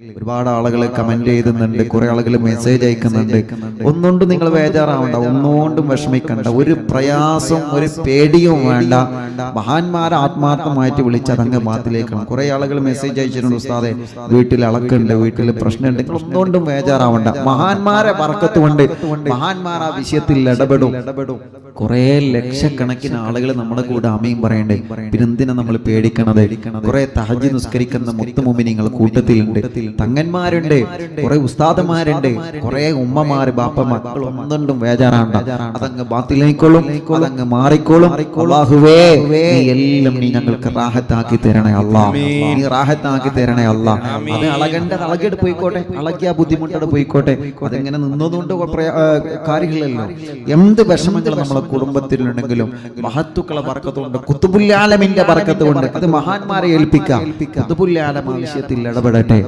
ഒരുപാട് ആളുകൾ കമന്റ് ചെയ്യുന്നുണ്ട്, കുറെ ആളുകൾ മെസ്സേജ് അയക്കുന്നുണ്ട്. ഒന്നുകൊണ്ടും നിങ്ങൾ ബേജാറാവണ്ട, ഒന്നുകൊണ്ടും വിഷമിക്കണ്ട, ഒരു പ്രയാസം ഒരു പേടിയും വേണ്ട. മഹാന്മാരെ ആത്മാർത്ഥമായിട്ട് വിളിച്ചാൽ അങ്ങ് ബാത്തിലേക്കാണ്. കുറെ ആളുകൾ മെസ്സേജ് അയച്ചിട്ടുണ്ട്, ഉസ്താദെ വീട്ടിൽ അളക്കുണ്ട്, വീട്ടിൽ പ്രശ്നമുണ്ട്. ഒന്നുകൊണ്ടും ബേജാറാവണ്ട, മഹാന്മാരെ ബർക്കത്ത് കൊണ്ട് മഹാന്മാർ ആ വിഷയത്തിൽ ഇടപെടും. കുറെ ലക്ഷക്കണക്കിന് ആളുകൾ നമ്മുടെ കൂടെ ആമീൻ പറയണ്ടേ, പിന്നെന്തിനാ നമ്മൾ പേടിക്കണത്? കുറെ തഹജ്ജുദ് നിസ്കരിക്കുന്ന മുത്തുമുമിനീങ്ങൾ കൂട്ടത്തിലുണ്ട്, തങ്ങന്മാരുണ്ട്, കുറെ ഉസ്താദന്മാരുണ്ട്, കുറെ ഉമ്മമാര് ബാപ്പ മക്കൾ. ഒന്നുകൊണ്ടും ബേജാറാണ്ട, അതങ്ങ് ബാത്തിലേക്കോളും, അതങ്ങ് മാറിക്കോളും. അല്ലാഹുവേ നീ എല്ലാം നീ ഞങ്ങൾക്ക് റാഹത്താക്കി തരണേ അല്ലാഹ്, നീ റാഹത്താക്കി തരണേ അല്ലാഹ്. അത് അളകേണ്ടത് അളകെട്ട് പോയിക്കോട്ടെ, അളകിയ ബുദ്ധിമുട്ടോടെ പോയിക്കോട്ടെ. അതെങ്ങനെ നിന്നതുകൊണ്ട് കാര്യമില്ലല്ലോ. എന്ത് വിഷമങ്ങൾ നമ്മളെ കുടുംബത്തിലുണ്ടെങ്കിലും മഹത്തുക്കളെ ബർക്കത്ത് കൊണ്ട്, ഖുത്ബുൽ ആലമിന്റെ ബർക്കത്ത് കൊണ്ട് അത് മഹാന്മാരെ ഏൽപ്പിക്കാം. ഖുത്ബുൽ ആലം ആവശ്യത്തിൽ ഇടപെടട്ടെ,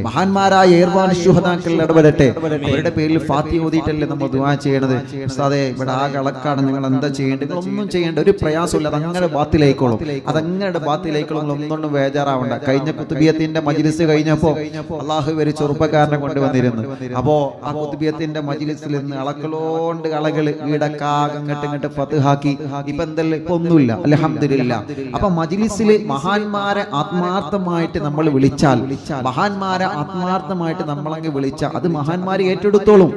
മഹാന്മാരായ ഏർവാൻ ശുഹദാക്കൾ ഇടപെടട്ടെ. അവരുടെ പേരിൽ ഫാത്തിഹ ഓതിയിട്ടല്ലേ നമ്മൾ ദുആ ചെയ്യണത്. ഉസ്താദേ ഇവിടെ ആകെ അളക്കാണ്, നിങ്ങൾ എന്താ ചെയ്യേണ്ടത്? ഒന്നും ചെയ്യേണ്ട, ഒരു പ്രയാസമില്ല, അതങ്ങനെ ബാത്തിലേക്കോളും, അതങ്ങനെ ബാത്തിലേക്കോളും. ഒന്നുകൊണ്ടും ബേജാറാവണ്ട. കഴിഞ്ഞ ഖുത്ബിയത്തിന്റെ മജ്ലിസ് കഴിഞ്ഞപ്പോ അള്ളാഹു ഒരു ചെറുപ്പക്കാരനെ കൊണ്ടുവന്നിരുന്നു. അപ്പോ ആ ഖുത്ബിയത്തിന്റെ മജ്ലിസിൽ നിന്ന് അളക്കളോണ്ട് കളകൾ വീടക്കാകെ ഇങ്ങോട്ട് ഫത്ഹാക്കി. ഇപ്പൊ എന്തല്ല, ഇപ്പൊ ഒന്നുമില്ല, അൽഹംദുലില്ലാഹ്. അപ്പൊ മജ്ലിസില് മഹാന്മാരെ ആത്മാർത്ഥമായിട്ട് നമ്മൾ വിളിച്ചാൽ, മഹാന്മാരെ ആത്മാർത്ഥമായിട്ട് നമ്മളങ്ങ് വിളിച്ചാൽ അത് മഹാന്മാരെ ഏറ്റെടുത്തോളും.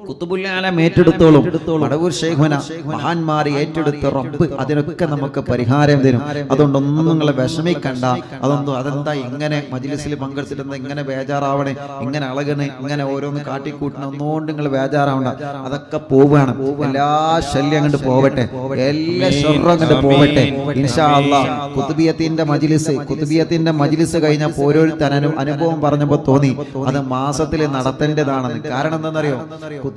ഖുത്ബുൽ ആലം ഏറ്റെടുത്തോളും. മടവൂർ ശൈഖുന മഹാന്മാരെ ഏറ്റെടുത്ത റബ്ബ് അതിനൊക്കെ നമുക്ക് പരിഹാരം തരും. അതുകൊണ്ടൊന്നും നിങ്ങൾ വിഷമിക്കണ്ട. അതെന്താ ഇങ്ങനെ മജ്ലിസിൽ പങ്കെടുത്തിട്ട് ഇങ്ങനെ ബേജാറാവണേ, ഇങ്ങനെ അളകണേ, ഇങ്ങനെ ഓരോന്ന് കാട്ടിക്കൂട്ടണം, ഒന്നുകൊണ്ട് നിങ്ങൾ ബേജാറാവണ്ട. അതൊക്കെ പോവുകയാണ്. എല്ലാ ശല്യം അങ്ങോട്ട് പോവട്ടെ, എല്ലാ ഷർറും അങ്ങോട്ട് പോവട്ടെ ഇൻഷാ അല്ലാഹ്. ഖുത്ബിയത്തിന്റെ മജ്ലിസ് കഴിഞ്ഞപ്പോൾ ഓരോരുത്തരും അനുഭവം പറഞ്ഞപ്പോൾ തോന്നി അത് മാസത്തിൽ നടത്തേണ്ടതാണെന്ന്. കാരണം എന്താണെന്നറിയോ?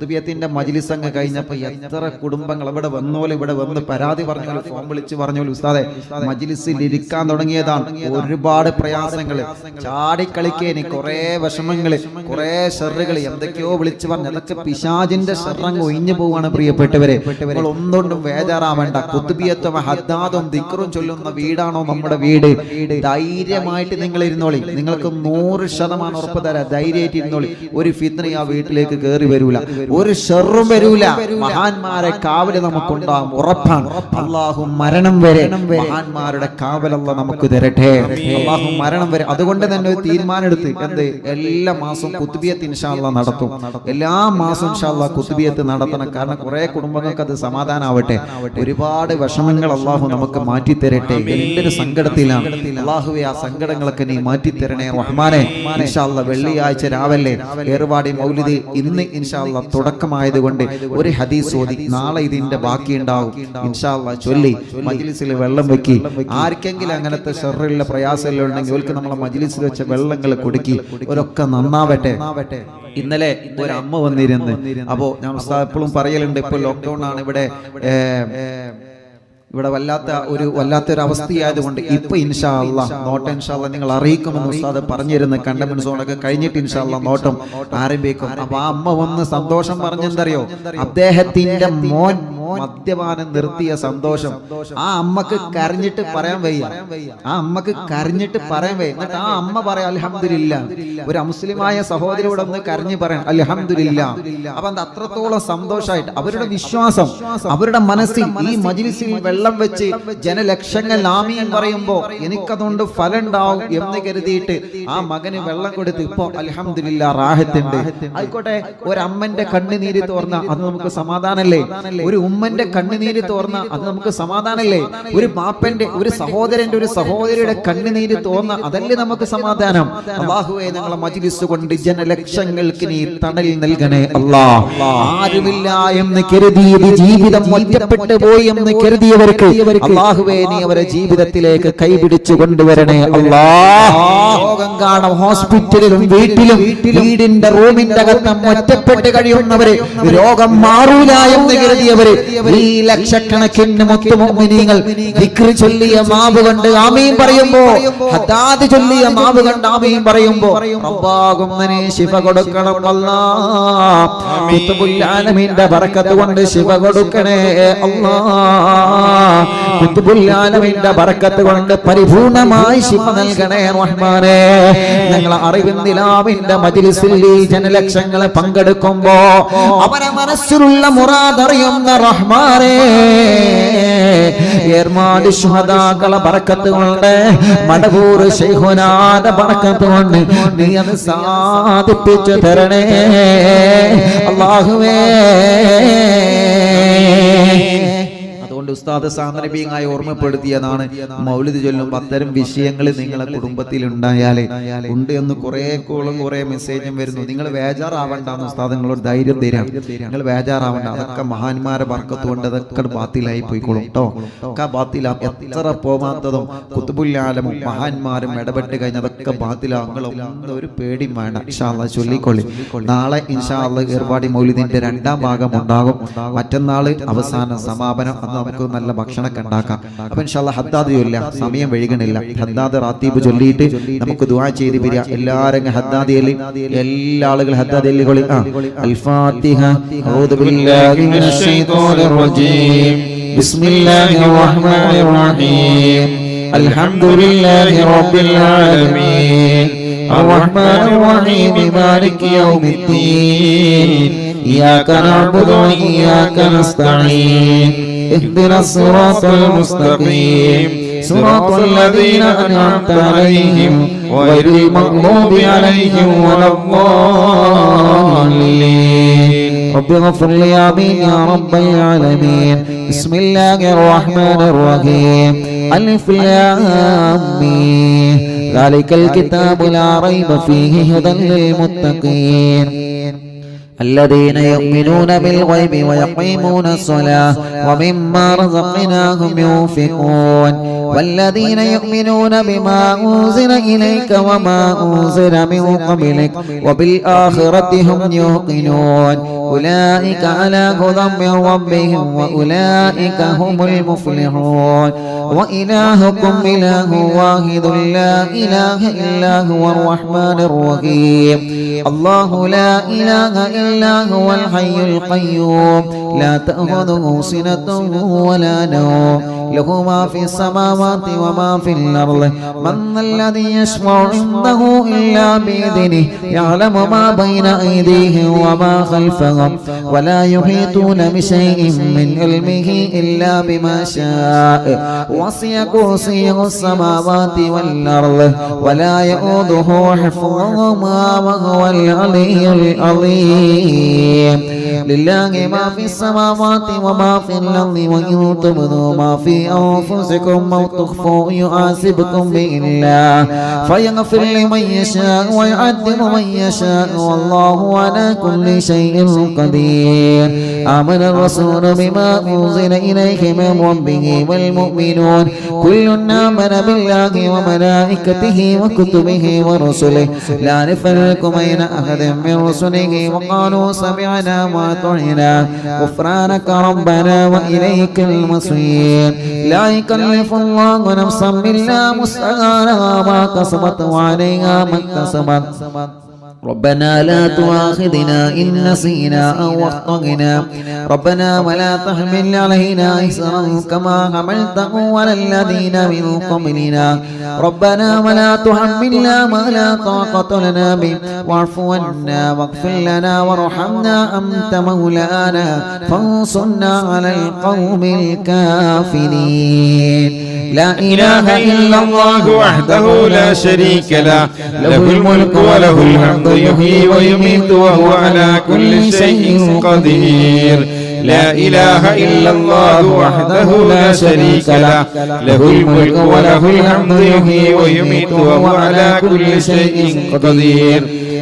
ഖുത്ബിയത്തിന്റെ മജ്ലിസ് അങ്ങ് കഴിഞ്ഞപ്പോ എത്ര കുടുംബങ്ങൾ ഇവിടെ വന്നോലെ, ഇവിടെ വന്ന് പരാതി പറഞ്ഞോലും ഫോൺ വിളിച്ച് പറഞ്ഞോലും ഉസ്താദെ മജ്ലിസിൽ ഇരിക്കാൻ തുടങ്ങിയതാണ്, ഒരുപാട് പ്രയാസങ്ങള്, ചാടിക്കളിക്കേനി, കുറെ വിഷമങ്ങള്, കുറെ ഷെറുകൾ, എന്തൊക്കെയോ വിളിച്ചു പറഞ്ഞു. അതൊക്കെ പിശാചിന്റെ ഷെറങ്ങ് ഒഴിഞ്ഞു പോവാണ്. പ്രിയപ്പെട്ടവരെ, നിങ്ങൾ ഒന്നുകൊണ്ടും ബേജാറാവേണ്ട. ഖുത്ബിയത്തും ഹദ്ദാദും ദിക്റും ചൊല്ലുന്ന വീടാണോ നമ്മുടെ വീട്? ധൈര്യമായിട്ട് നിങ്ങൾ ഇരുന്നോളി. നിങ്ങൾക്ക് 100% ഉറപ്പ് തരാം, ധൈര്യമായിട്ട് ഇരുന്നോളി. ഒരു ഫിത്ന ആ വീട്ടിലേക്ക് കയറി വരൂല, ഒരു ഷർറും വരൂല. മഹാന്മാരെ കാവല് നമുക്കുണ്ടാകും, ഉറപ്പാണ്. അല്ലാഹു മരണം വരെ മഹാന്മാരുടെ കാവലല്ല നമുക്ക് തരട്ടെ. അല്ലാഹു മരണം വരെ. അതുകൊണ്ട് തന്നെ ഒരു തീരുമാനം എടുത്ത്, എന്ത്, എല്ലാ മാസവും ഖുത്ബിയത്ത് ഇൻഷാ അല്ലാഹ് നടത്തും. എല്ലാ മാസവും ഇൻഷാ അല്ലാഹ് ഖുത്ബിയത്ത് നടത്തണം. കാരണം കുറെ കുടുംബങ്ങൾക്ക് അത് സമാധാനാവട്ടെ. ഒരുപാട് വിഷമങ്ങൾ അല്ലാഹു നമുക്ക് മാറ്റി തരട്ടെ. എന്തൊരു സങ്കടത്തിലാണ് അല്ലാഹുവേ, ആ സങ്കടങ്ങളൊക്കെ നീ മാറ്റി തരണേ റഹ്മാനെ. ഇൻഷാ അല്ലാഹ് വെള്ളിയാഴ്ച രാവിലെ ഏർവാടി മൗലിദ് ഇന്ന് ഇൻഷാ അല്ലാഹ് തുടക്കമായതുകൊണ്ട് ഒരു ഹദീസ് ഓതി, നാളെ ഇതിന്റെ ബാക്കി ഉണ്ടാവും ഇൻഷാ അല്ലാഹ് ചൊല്ലി മജ്ലിസിൽ വെള്ളം വെക്കി. ആർക്കെങ്കിലും അങ്ങനത്തെ ഷർറുള്ള പ്രയാസമെല്ലാം ഉണ്ടെങ്കിൽ അവർക്ക് നമ്മളെ മജ്ലിസിൽ വെച്ച വെള്ളങ്ങൾ കൊടുക്കി, അവരൊക്കെ നന്നാവട്ടെ. ഇന്നലെ ഒരു അമ്മ വന്നിരുന്നു. അപ്പോ ഞാൻ എപ്പോഴും പറയലുണ്ട്, ഇപ്പൊ ലോക്ക്ഡൌൺ ആണ് ഇവിടെ വല്ലാത്തൊരു അവസ്ഥയായതുകൊണ്ട് ഇപ്പൊ ഇൻഷാ അല്ലാഹ് നോട്ടം ഇൻഷാ അല്ലാഹ് നിങ്ങൾ അറിയിക്കുമെന്ന് ഉസ്താദ് പറഞ്ഞിരുന്നു. കണ്ടമെന്റ് സോണൊക്കെ കഴിഞ്ഞിട്ട് ഇൻഷാ അല്ലാഹ് നോട്ടം ആരംഭിക്കും. അപ്പൊ ആ അമ്മ വന്ന് സന്തോഷം പറഞ്ഞെന്തറിയോ? അദ്ദേഹത്തിന്റെ മോൻ മദ്യപാനം നിർത്തിയ സന്തോഷം. ആ അമ്മക്ക് കരഞ്ഞിട്ട് പറയാൻ വയ്യ, ആ അമ്മക്ക് കരഞ്ഞിട്ട് പറയാൻ വയ്യ. എന്നിട്ട് ആ അമ്മ പറയാം അൽഹംദുലില്ലാഹ്. ഒരു മുസ്ലിമായ സഹോദരിയോട് ഒന്ന് കരഞ്ഞു പറയാം അൽഹംദുലില്ലാഹ്. അപ്പൊ അത്രത്തോളം സന്തോഷമായിട്ട് അവരുടെ വിശ്വാസം, അവരുടെ മനസ്സിൽ ഈ മജ്ലിസിൽ വെള്ളം വെച്ച് ജനലക്ഷങ്ങൾ ആമീൻ പറയുമ്പോ എനിക്കതുകൊണ്ട് ഫലം ഉണ്ടാവും എന്ന് കരുതിയിട്ട് ആ മകന് വെള്ളം കൊടുത്ത് ഇപ്പൊ അൽഹംദുലില്ലാഹ് റാഹത്തുണ്ട്. ആയിക്കോട്ടെ, ഒരമ്മന്റെ കണ്ണുനീര് തോർന്ന അത് നമുക്ക് സമാധാനല്ലേ? ഒരു ഉമ്മന്റെ കണ്ണുനീര് തോർന്ന അത് നമുക്ക് സമാധാനല്ലേ? ഒരു ബാപ്പന്റെ, ഒരു സഹോദരന്റെ, ഒരു സഹോദരിയുടെ കണ്ണുനീര് തോർന്ന അതല്ലേ നമുക്ക് സമാധാനം? അല്ലാഹുവേ, ഞങ്ങളെ മജ്ലിസ് കൊണ്ട് ജനലക്ഷങ്ങൾക്ക് നീ തണൽ നൽകണേ അല്ലാഹ്. ആരുമില്ല എന്ന് കരുതിയത് ജീവിതം ഒറ്റപ്പെട്ടു പോയി എന്ന് കരുതിയവർക്ക് അല്ലാഹുവേ നീ അവരെ ജീവിതത്തിലേക്ക് കൈപിടിച്ചു കൊണ്ടുവരണേ അല്ലാഹ്. രോഗം കാണാം ഹോസ്പിറ്റലിലും വീട്ടിലും വീടിന്റെ റൂമിന്റെ അകത്തും ഒറ്റപ്പെട്ട് കഴിയുന്നവരെ, രോഗം മാറൂല എന്ന് കരുതിയവര് ഈ ലക്ഷക്കണക്കിന് മുത്തുമുഅ്മിനീങ്ങൾ ദിക്ർ ചൊല്ലിയ മാവ് കണ്ട് ആമീൻ പറയുമ്പോ, ഹദ്ദാദ് ചൊല്ലിയ മാവ് കണ്ട് ആമീൻ പറയുമ്പോ റബ്ബാകുന്നനെ ശിഫ കൊടുക്കണം അല്ലാഹ്. ഖുത്ബുൽ ആലമീന്റെ ബറക്കത്ത് കൊണ്ട് ശിഫ കൊടുക്കണേ അല്ലാഹ്. ഖുത്ബുൽ ആലമീന്റെ ബറക്കത്ത് കൊണ്ട് പരിപൂർണമായി ശിഫ നൽകണേ റഹ്മാനേ. ഞങ്ങൾ അറിവിൻ നിലാവിന്റെ മജ്ലിസിൽ ഈ ജനലക്ഷങ്ങളെ പങ്കെടുക്കുമ്പോ അവരെ മനസ്സിലുള്ള മുറാദ് അറിയുന്ന റഹ്മാനേ, ഏർമാടി ശുഹദാക്കളെ ബറക്കത്ത് കൊണ്ട്, മടവൂർ ശൈഖുനാന്റെ ബറക്കത്ത് കൊണ്ട് നീ അത് സാധിപ്പിച്ചു തരണേ അല്ലാഹുവേ. അതുകൊണ്ട് ഉസ്താദ് സാന്ദർഭികമായി ഓർമ്മപ്പെടുത്തിയതാണ്, മൗലിദ് ചൊല്ലുമ്പോൾ അത്തരം വിഷയങ്ങൾ നിങ്ങളെ കുടുംബത്തിൽ ഉണ്ടായാലേ ഉണ്ട് എന്ന് കുറെ കോളും കുറെ മെസ്സേജും വരുന്നു. നിങ്ങൾ ബേജാറാവണ്ടെന്ന് ഉസ്താദ് നിങ്ങളോട് ധൈര്യം തരാം. നിങ്ങൾ ബേജാറാവണ്ട, അതൊക്കെ മഹാന്മാരെ ബർക്കത്ത് കൊണ്ട് അതൊക്കെ ബാത്തിലായി പോയിക്കോളും കേട്ടോ. ഒക്കെ ബാത്തിലാം. എത്ര പോവാത്തതും ഖുത്ബുൽ ആലമും മഹാന്മാരും ഇടപെട്ട് കഴിഞ്ഞാൽ അതൊക്കെ ബാത്തിലാവും. നിങ്ങളൊന്നും ഒരു പേടിയും വേണ്ട. ഇൻഷാ അല്ലാഹ് ചൊല്ലിക്കൊള്ളി. നാളെ ഇൻഷാ അല്ലാഹ് ഏർവാടി മൗലിദിന്റെ 2ാം ഭാഗം ഉണ്ടാകും. മറ്റന്നാള് അവസാന സമാപനം. അന്ന് നമുക്ക് നല്ല ഭക്ഷണമൊക്കെ ഉണ്ടാക്കാം. അപ്പൊ ഇൻഷാ അല്ലാഹ് ഹദ്ദാദ് ചൊല്ലാം. സമയം വൈകണില്ല. ഹദ്ദാദ് റാത്തീബ് ചൊല്ലിയിട്ട് നമുക്ക് ദുആ ചെയ്ത് പിരിയാം. എല്ലാവരും ഹദ്ദാദ് ചൊല്ലി, എല്ലാ ആളുകൾ ഹദ്ദാദ് ചൊല്ലിക്കൊള്ളി. അൽ ഫാത്തിഹ. അഊദു ബില്ലാഹി മിനശ് ശൈത്വാനിർ റജീം. ബിസ്മില്ലാഹിർ റഹ്മാനിർ റഹീം. അൽഹംദുലില്ലാഹി റബ്ബിൽ ആലമീൻ. അർറഹ്മാനിർ റഹീം. മാലികി യൗമിദ്ദീൻ. إياك نعبد وإياك نستعين. اهدنا الصراط المستقيم. صراط الذين أنعمت عليهم غير المغضوب عليهم ولا الضالين. رب اغفر لي آمين يا رب العالمين. بسم الله الرحمن الرحيم. ألف لام ميم. ذلك الكتاب لا ريب فيه هدى للمتقين الذين يؤمنون بالغيب ويقيمون الصلاة ومما رزقناهم ينفقون والذين يؤمنون بما أنزل إليك وما أنزل من قبلك وبالآخرة هم يوقنون أولئك على هدى من ربهم وأولئك هم المفلحون وإلهكم إله واحد لا إله إلا هو الرحمن الرحيم الله لا إله إلا هو الحي القيوم لا تأخذه سنة ولا نوم له ما في السماوات وما في الأرض من الذي يشفع عنده إلا بإذنه يعلم ما بين أيديهم وما خلفهم ولا يحيطون بشيء من علمه إلا بما شاء وسع كرسيه السماوات والأرض ولا يؤوده حفظهما وهو العلي العظيم لله ما في السماوات وما في الأرض وإن تبدوا ما في أنفسكم أو تخفوا يحاسبكم به الله فيغفر لمن يشاء ويعذب من يشاء والله على كل شيء قدير آمن الرسول بما أنزل إليه من ربه والمؤمنون كل آمن بالله وملائكته وكتبه ورسله لا نفرق بين أحد من رسله وقالوا سمعنا وأطعنا غفرانك ربنا وإليك المصير لا يكلف الله نفسا إلا وسعها ما كسبت وعليها ما اكتسبت ربنا لا تؤاخذنا إن نسينا أو أخطأنا ربنا ولا تحمل علينا إصرا كما حملته على الذين من قبلنا ربنا ولا تحملنا ما لا طاقة لنا به واعف عنا واغفر لنا وارحمنا أنت مولانا فانصرنا على القوم الكافرين لا إله إلا الله وحده لا شريك له له الملك وله الحمد يحيي ويميت وهو على كل شيء قدير لا إله إلا الله وحده لا شريك له له الملك وله الحمد يحيي ويميت وهو على كل شيء قدير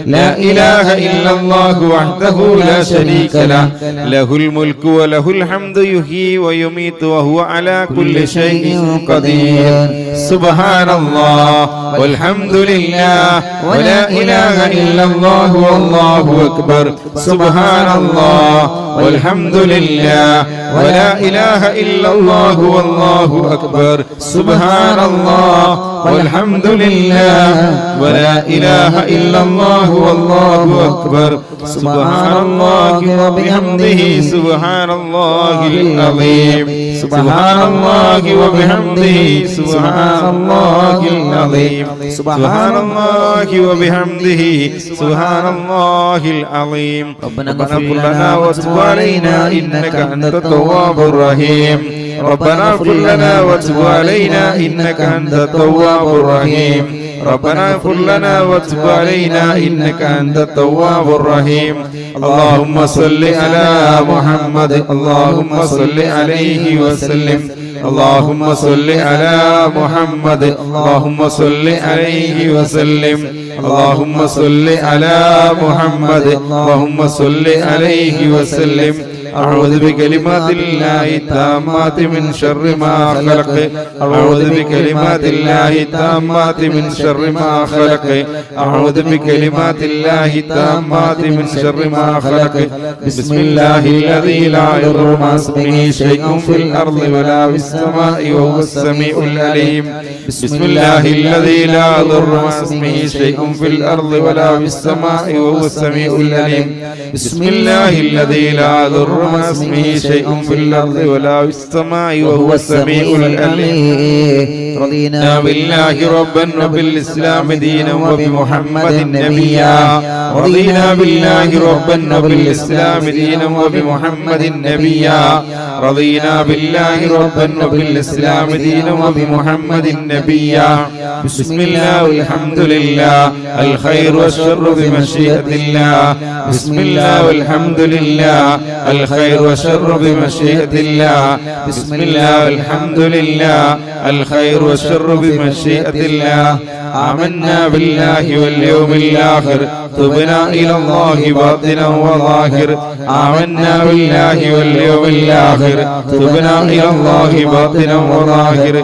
لا إله إلا الله وحده لا شريك له له الملك وله الحمد يحيي ويميت وهو على كل شيء قدير سبحان الله والحمد لله ولا إله إلا الله والله أكبر سبحان الله والحمد لله ولا إله إلا الله والله أكبر سبحان الله والحمد لله ولا إله إلا الله والله أكبر سبحان الله وبحمده سبحان الله العظيم سبحان الله وبحمده سبحان الله العظيم سبحان الله وبحمده سبحان الله العظيم ربنا اغفر لنا وتب علينا إنك أنت التواب الرحيم ربنا اغفر لنا وتب علينا إنك أنت التواب الرحيم ربنا اغفر لنا وتب علينا إنك أنت التواب الرحيم اللهم صل على محمد اللهم صل عليه وسلم اللهم صل على محمد اللهم صل عليه وسلم اللهم صل على محمد اللهم صل عليه وسلم أعوذ بكلمات الله التامات من شر ما خلق أعوذ بكلمات الله التامات من شر ما خلق أعوذ بكلمات الله التامات من شر ما خلق بسم الله الذي لا يضر مع اسمه شيء في الأرض ولا في السماء وهو السميع العليم بسم الله الذي لا يضر مع اسمه شيء في الأرض ولا في السماء وهو السميع العليم بسم الله الذي لا يضر مع اسمه شيء في الأرض ولا في السماء وهو السميع العليم رضينا بالله ربا وبالإسلام دينا وبمحمد نبيا رضينا بالله ربا وبالإسلام دينا وبمحمد نبيا رضينا بالله ربا وبالإسلام دينا وبمحمد نبيا بسم الله والحمد لله الخير والشر بمشيئة الله بسم الله والحمد لله الخير والشر بمشيئة الله بسم الله والحمد لله الخير والشر بمشيئة الله آمنا بالله واليوم الآخر تبنا إلى الله باطنا وظاهر آمنا بالله واليوم الآخر تبنا إلى الله باطنا وظاهر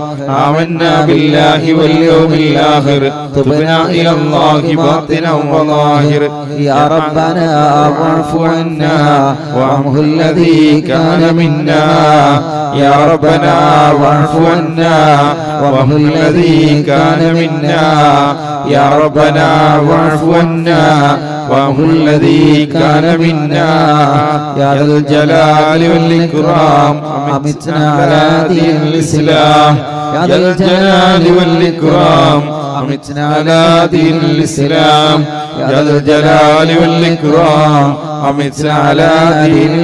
آمنا بالله واليوم الآخر تبنا إلى الله باطنا وظاهر يا ربنا واعف عنا وعنه الذي كان منا يا ربنا واعف عنا وعنه الذي كان منا يا ربنا واعف عنا وهو الذي كان منا يا ذا الجلال والإكرام أمتنا على دين الإسلام يا ذا الجلال والإكرام أمتنا على دين الإسلام يا ذا الجلال والإكرام أمتنا على دين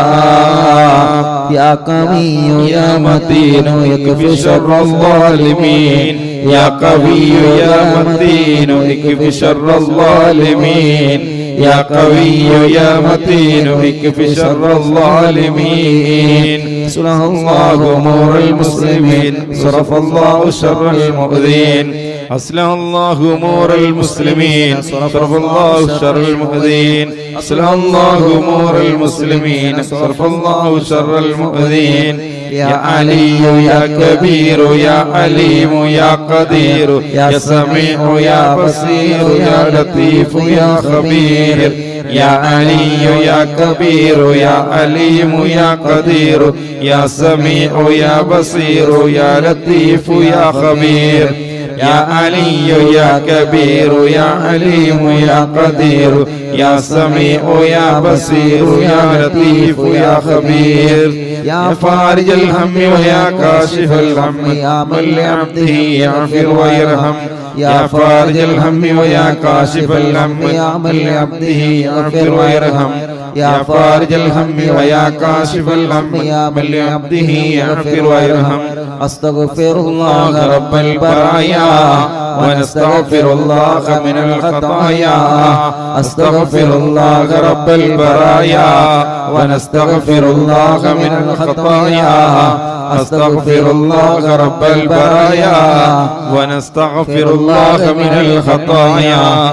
الإسلام يا قوي يا متين يكفي شر الظالمين يا قوي يا متين اكف شر الظالمين يا قوي يا متين اكف شر الظالمين صلح الله أمور المسلمين صرف الله شر المؤذين أصلح الله أمور المسلمين صرف الله شر المؤذين أصلح الله أمور المسلمين صرف الله شر المؤذين يا علي يا كبير يا عليم يا قدير يا سميع يا بصير يا لطيف يا خبير يا علي يا كبير يا عليم يا قدير يا سميع يا بصير يا لطيف يا خبير يا علي يا كبير يا عليم يا قدير يا سميع يا بصير يا لطيف يا خبير يا فارج الهم ويا كاشف الهم يا من لعبده يغفر ويرحم يا فارج الهم ويا كاشف الهم يا من لعبده يغفر ويرحم يا فارج الهم ويا كاشف الهم يا من لعبده يغفر ويرحم أستغفر الله رب البرايا ونستغفر الله من الخطايا أستغفر الله رب البرايا ونستغفر الله من الخطايا أستغفر الله رب البرايا ونستغفر الله من الخطايا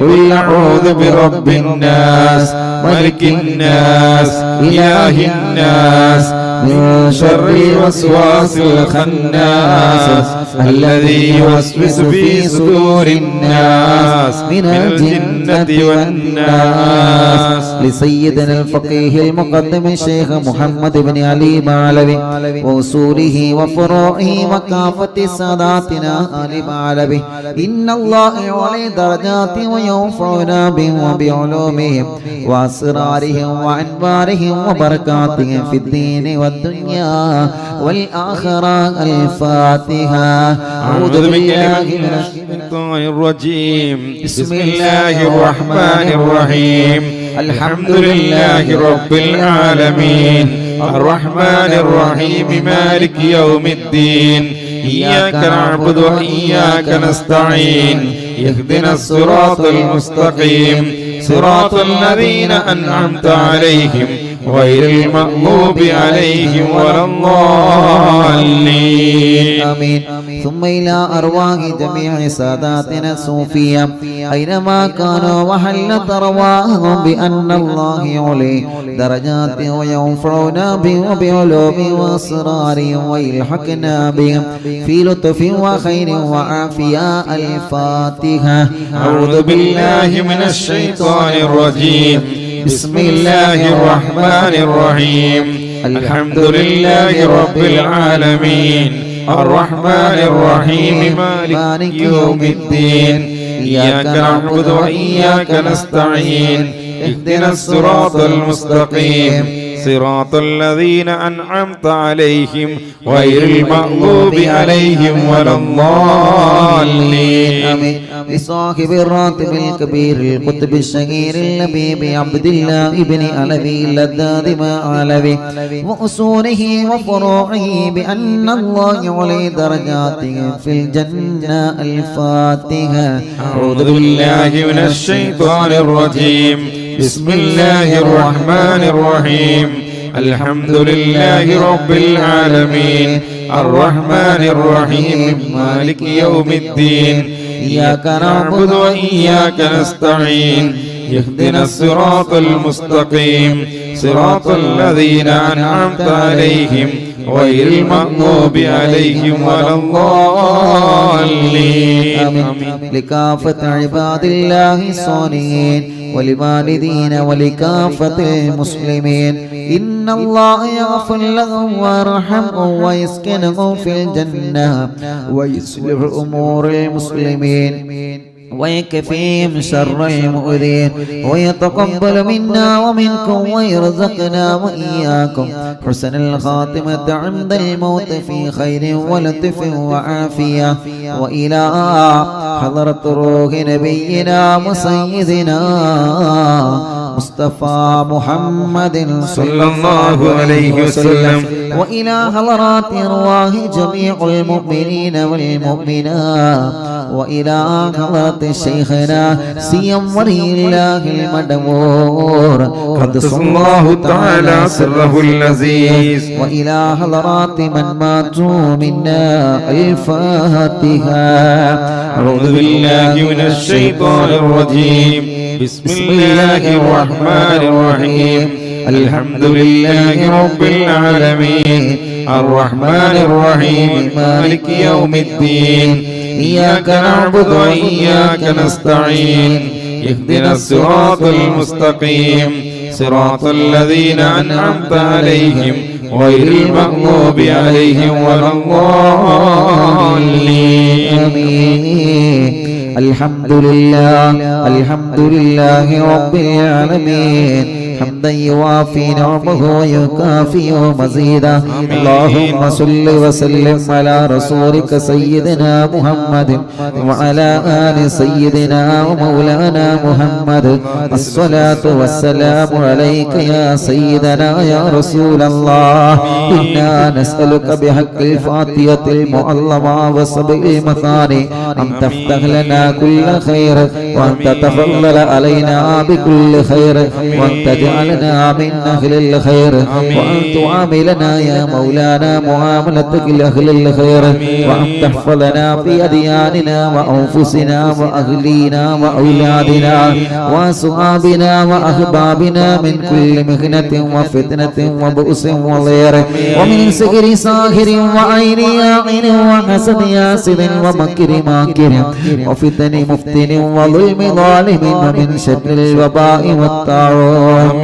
قل أعوذ برب الناس ملك الناس إله الناس من شر الوسواس الخناس الذي يوسوس في صدور الناس من الجنة والناس. لسيدنا الفقيه المقدم الشيخ محمد بن علي معلوي وأصوله وفروعه وكافة ساداتنا آل معلوي. إن الله يعلي درجات وينفعنا بهم وبعلومهم وأسرارهم وأنوارهم وبركاتهم في الدين والدنيا والآخرة. الفاتحة. أعوذ بالله من الشيطان الرجيم. بسم الله الرحمن الرحيم. الحمد لله رب العالمين الرحمن الرحيم مالك يوم الدين إياك نعبد وإياك نستعين اهدنا الصراط المستقيم صراط الذين أنعمت عليهم غير المغضوب عليهم ولا الضالين. آمين. ثم إلى أرواح جميع ساداتنا الصوفية أينما كانوا وحلت أرواحهم بأن الله يعلي درجات وينفعنا بهم وبعلومهم وأسرارهم ويلحقنا بهم في لطف وخير وعافية. الفاتحة. أعوذ بالله من الشيطان الرجيم. بسم الله الرحمن الرحيم. الحمد لله رب العالمين الرحمن الرحيم مالك يوم الدين إياك نعبد وإياك نستعين اهدنا الصراط المستقيم صراط الذين أنعمت عليهم غير المغضوب عليهم ولا الضالين. لصاحب الراتب الكبير القطب الشهير اللبيب عبد الله بن علوي اللذاذ ما علوي وأصوله وفروعه بأن الله يعلي درجاته في الجنة. الفاتحة. أعوذ بالله من الشيطان الرجيم. بسم الله الرحمن الرحيم. الحمد لله رب العالمين الرحمن الرحيم مالك يوم الدين إياك نعبد وإياك نستعين اهدنا الصراط المستقيم صراط الذين أنعمت عليهم غير المغضوب عليهم ولا الضالين. لكافة عباد الله الصالحين ولوالدين ولكافة المسلمين إن الله يغفر لهم ويرحمهم ويسكنهم في الجنة ويصلح أمور المسلمين ويكفيهم شر المؤذين ويتقبل منا ومنكم ويرزقنا وإياكم حسن الخاتمة عند الموت في خير ولطف وعافية. وإلى حضرة روح نبينا وسيدنا مصطفى محمد صلى الله عليه وسلم وإلى حضرات أرواح جميع المؤمنين والمؤمنات وإلى حضرة شيخنا سيم ولي الله المدبور قدس الله تعالى سره اللذيذ وإلى حضرات من ماتوا منا. الفاتحة. أعوذ بالله من الشيطان الرجيم. بسم الله الرحمن الرحيم. الحمد لله رب العالمين الرحمن الرحيم مالك يوم الدين إياك نعبد وإياك نستعين اهدنا الصراط المستقيم صراط الذين أنعمت عليهم غير المغضوب عليهم ولا الضالين. الحمد لله رب العالمين حمدا يوافي نعمه ويكافئ مزيدا. اللهم صل وسلم على رسولك سيدنا محمد وعلى آل سيدنا ومولانا محمد. الصلاة والسلام عليك يا سيدنا يا رسول الله. إنا نسألك بحق الفاتحة المعظمة وسبع المثاني أن تفتح لنا كل خير وأن تتفضل علينا بكل خير وأن تجعل واجعلنا من أهل الخير وأن تعاملنا يا مولانا معاملتك لأهل الخير وأن تحفظنا في أدياننا وأنفسنا وأهلينا وأولادنا وأصحابنا وأحبابنا من كل مهنة وفتنة وبؤس وضير ومن سحر ساحر وعين ياعن وحسد ياسد ومكر ماكر وفتن مفتن وظلم ظالم ومن شر الوباء والطاعون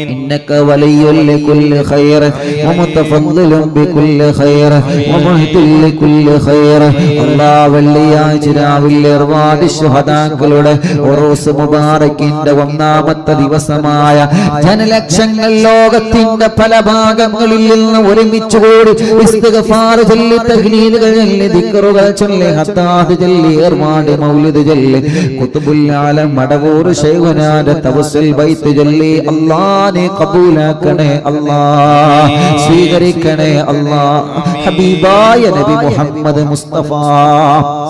إنك ولي لكل خير ومتفضل بكل خير ومهد لكل خير الله വെള്ളിയാഴ്ച രാവിലെ ഒരുപാട് ശുഹദാക്കളുടെ ഉറൂസ് മുബാറക്കിന്റെ ഒന്നാമത്തെ ദിവസമായ ജനലക്ഷങ്ങൾ ലോകത്തിന്റെ പല ഭാഗങ്ങളിൽ നിന്ന് ഒരുമിച്ച് കൂടി ഇസ്തിഗ്ഫാർ ചൊല്ലി തഹ്ലീലുകൾ ചൊല്ലി ദിക്റുകൾ ചൊല്ലി ഹത്താദ് ചൊല്ലി ഏർവാടി മൗലിദ് ചൊല്ലി ഖുതുബുൽ ആലം മടവൂർ ശൈഖുനാന്റെ തവസ്സുൽ ബൈത്ത് ചൊല്ലി അല്ലാഹ് നീ ഖബൂലാക്കണേ അല്ലാഹ് സ്വീകരിക്കണേ അല്ലാഹ് ഹബീബായ നബി മുഹമ്മദ് മുസ്തഫ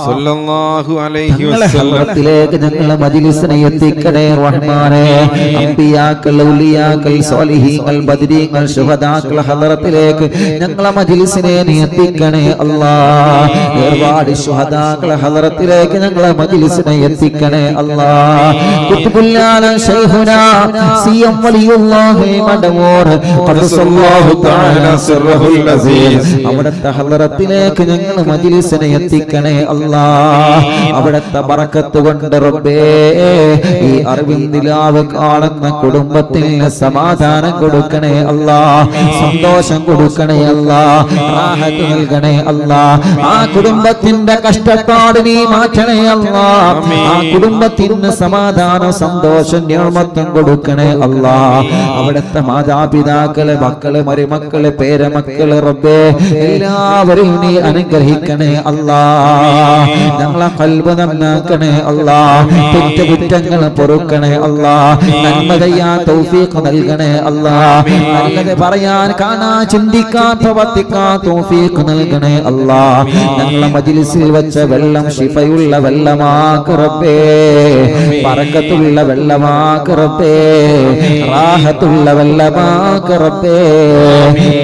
സല്ലല്ലാഹു അലൈഹി വസല്ലം ഹദ്റത്തിലേക്ക് ഞങ്ങളെ മജ്ലിസിനെ എത്തിക്കണേ റഹ്മാനേ അംബിയാക്കൾ ഔലിയാക്കൾ സ്വാലിഹീങ്ങൾ ബദരീങ്ങൾ ശുഹദാക്കൾ ഹദ്റത്തിലേക്ക് ഞങ്ങളെ മജ്ലിസിനെ നീ എത്തിക്കണേ അല്ലാഹ് ഒരുപാട് ശുഹദാക്കൾ ഹദ്റത്തിലേക്ക് ഞങ്ങളെ മജ്ലിസിനെ എത്തിക്കണേ അല്ലാഹ് ഖുത്ബുൽ ആലം ശൈഖുനാ സിയം വലിയുല്ലാഹി മദവൂർ ഖദ്സല്ലാഹു തആല സിർറുൽ അസീസ് അവിടുത്തെ ഹദ്റത്തിലേക്ക് ഞങ്ങളെ മജ്ലിസിനെ എത്തിക്കണേ അല്ലാഹ് അവിടുത്തെ ബറക്കത്ത് കൊണ്ട് റബ്ബേ ഈ അറിവിന്ദിലാവ് കാണുന്ന കുടുംബത്തിന് സമാധാനം കൊടുക്കണേ അല്ലാഹ് സന്തോഷം കൊടുക്കണേ അല്ലാഹ് റാഹത്ത് നൽകണേ അല്ലാഹ് ആ കുടുംബത്തിന്റെ കഷ്ടപ്പാട് നീ മാറ്റണേ അല്ലാഹ് ആ കുടുംബത്തിന് സമാധാനം സന്തോഷം നിഅമത്തും കൊടുക്കണേ അല്ലാഹ് അവിടുത്തെ മാതാപിതാക്കള് മക്കള് മരുമക്കള് പേരമക്കള് റബ്ബേ എല്ലാവരെയും നീ അനുഗ്രഹിക്കണേ അല്ലാഹ് ഞങ്ങളെ ഖൽബ് നന്നാക്കണേ അല്ലാഹ് തെറ്റുകുറ്റങ്ങൾ പൊറുക്കണേ അല്ലാഹ് നന്മ ചെയ്യാൻ തൗഫീഖ് നൽകണേ അല്ലാഹ് നല്ലത് പറയാൻ കാണാൻ ചിന്തിക്കാൻ പ്രവർത്തിക്കാൻ തൗഫീഖ് നൽകണേ അല്ലാഹ് ഞങ്ങളെ മജ്ലിസിൽ വെച്ച വെള്ളം ശിഫയുള്ള വെള്ളമാക്ക് റബ്ബേ ബറക്കത്തുള്ള വെള്ളമാക്ക് റബ്ബേ റാഹത്തുള്ള വെള്ളമാക്ക് റബ്ബേ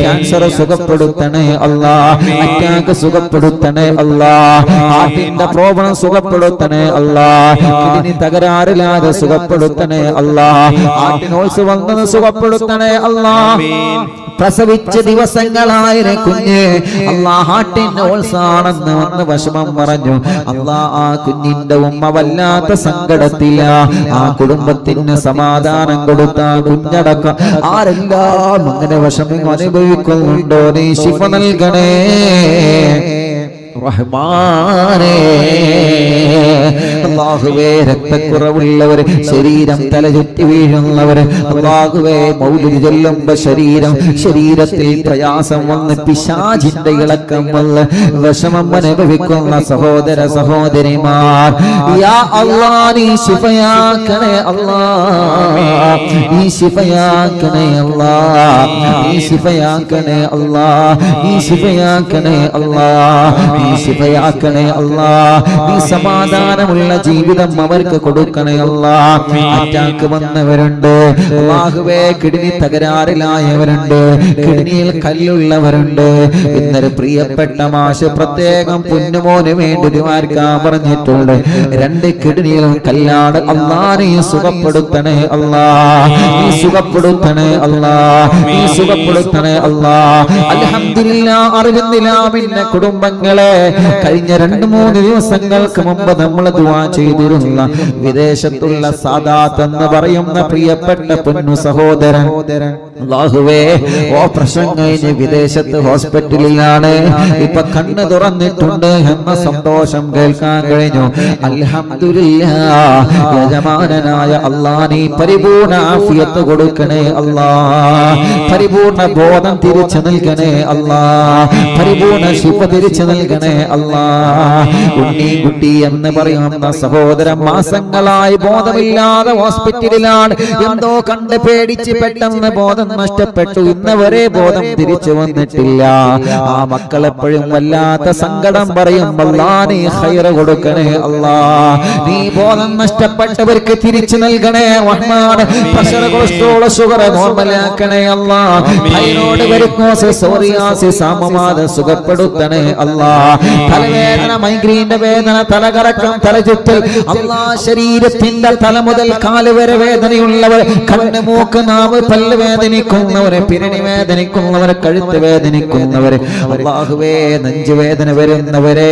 ക്യാൻസർ സുഖപ്പെടുത്തണേ അല്ലാഹ് അറ്റാക്ക് സുഖപ്പെടുത്തണേ അല്ലാഹ് ഹാർട്ടിന്റെ പ്രോബ്ലം സുഖപ്പെടുത്തണേ അല്ലാഹ് കിഡ്നി തകരാറില്ലാതെ സുഖപ്പെടുത്തണേ അല്ലാഹ് ഹാർട്ടിനോൾസ് വന്നത് സുഖപ്പെടുത്തണേ അല്ലാഹ് പ്രസവിച്ച ദിവസങ്ങളായ കുഞ്ഞ് അല്ലാഹ് ഹാർട്ടിന് ഓൾസാണെന്ന് വന്ന് വിഷമം പറഞ്ഞു അല്ലാഹ് ആ കുഞ്ഞിന്റെ ഉമ്മ വല്ലാത്ത സങ്കടത്തില ആ കുടുംബത്തിന് സമാധാനം കൊടുത്ത കുഞ്ഞടക്കം ആരെല്ലാം അങ്ങനെ വിഷമം അനുഭവിക്കുന്നുണ്ടോ നീ ശിഫ നൽകണേ റഹ്മാനേ അല്ലാഹുവേ രക്തക്കുറവുള്ളവർ ശരീരം തലചുറ്റി വീഴുന്നവർ അല്ലാഹുവേ മൗലിദ് ചൊല്ലുമ്പോൾ ശരീരത്തിൽ പ്രയാസം വന്ന് പിശാചിന്റെ ഇളക്കം വന്ന് വിഷമം അനുഭവിക്കുന്ന സഹോദര സഹോദരിമാർ യാ അല്ലാഹ് നീ ശിഫയാക്കണേ അല്ലാഹ് നീ ശിഫയാക്കണേ അല്ലാഹ് നീ ശിഫയാക്കണേ അല്ലാഹ് നീ ശിഫയാക്കണേ അല്ലാഹ് നീ ശിഫയാക്കണേ അല്ലാഹ് നീ സമാധാനമുള്ള ജീവിതം അവർക്ക് കൊടുക്കണേ അല്ലാഹ് അറ്റാക്ക് വന്നവരുണ്ട് അല്ലാഹുവേ കിഡ്നി തകരാറിലായവരുണ്ട് കിഡ്നിയിൽ കല്ലുള്ളവരുണ്ട് ഇന്നൊരു പ്രിയപ്പെട്ട മാഷ് പ്രത്യേകം പൊന്നുമോന് വേണ്ടി ദുആർക്കാൻ പറഞ്ഞിട്ടുണ്ട് 2 കിഡ്നിയിലും കല്ലാണ് അല്ലാഹ് നീ സുഖപ്പെടുത്തണേ അല്ലാഹ് നീ സുഖപ്പെടുത്തണേ അല്ലാഹ് നീ സുഖപ്പെടുത്തണേ അല്ലാഹ് അൽഹംദുലില്ലാഹ് അറിവിന്ദിലാമിന്റെ കുടുംബങ്ങളെ കഴിഞ്ഞ 2-3 ദിവസങ്ങൾക്ക് മുമ്പ് നമ്മൾ ദുആ ചെയ്തിരുന്ന വിദേശത്തുള്ള സാദാത്ത് എന്ന് പറയുന്ന പ്രിയപ്പെട്ട പൊന്നു സഹോദരൻ അല്ലാഹുവേ ഓപ്പറേഷൻ കഴിഞ്ഞ് വിദേശത്ത് ഹോസ്പിറ്റലിലാണ് ഇപ്പൊ കണ്ണ് തുറന്നിട്ടുണ്ട് എന്ന സന്തോഷം കേൾക്കാൻ കഴിഞ്ഞു അൽഹംദുലില്ലാഹ് യജമാനനായ അല്ലാഹ് നീ പരിപൂർണ ആഫിയത്ത് കൊടുക്കണേ അല്ലാഹ് പരിപൂർണ ബോധം തിരിച്ചു നൽകണേ അല്ലാഹ് പരിപൂർണ ശിഫ തിരിച്ചു നൽകണേ അല്ലാഹ് കുട്ടി എന്ന് പറയുന്ന സഹോദരൻ മാസങ്ങളായി ബോധമില്ലാതെ ഹോസ്പിറ്റലിലാണ് എന്തോ കണ്ട് പേടിച്ച് പെട്ടെന്ന് ബോധം ബോധം നഷ്ടപ്പെട്ടു, ഇന്നവരെ ബോധം തിരിച്ചു വന്നിട്ടില്ല. ആ മക്കൾ എപ്പോഴും വല്ലാത്ത സങ്കടം പറയും, അല്ലാ നീ ഖൈറ് കൊടുക്കണേ അല്ലാ, നീ ബോധം നഷ്ടപ്പെട്ടവർക്ക് തിരിച്ചു നൽകണേ റഹ്മാൻ. പ്രഷർ, കൊളസ്ട്രോൾ, ഷുഗർ നോർമലാക്കണേ അല്ലാ. തൈറോയ്ഡ്, വെരിക്കോസിസ്, സോറിയാസിസ്, ആമവാദം സുഖപ്പെടുത്തണേ അല്ലാ. തലവേദന, മൈഗ്രീന്റെ വേദന, തലകറക്കം, തലചുറ്റൽ അല്ലാ, ശരീരത്തിന്റെ തല മുതൽ കാല് വരെ വേദനയുള്ളവർ, കണ്ണ്, മൂക്ക്, നാവ്, പല്ല് വേദനിക്കുന്നവരെ, പിരടി വേദനിക്കുന്നവരെ, കഴുത്ത് വേദനിക്കുന്നവരെ, അല്ലാഹുവേ നെഞ്ചുവേദന വരുന്നവരെ,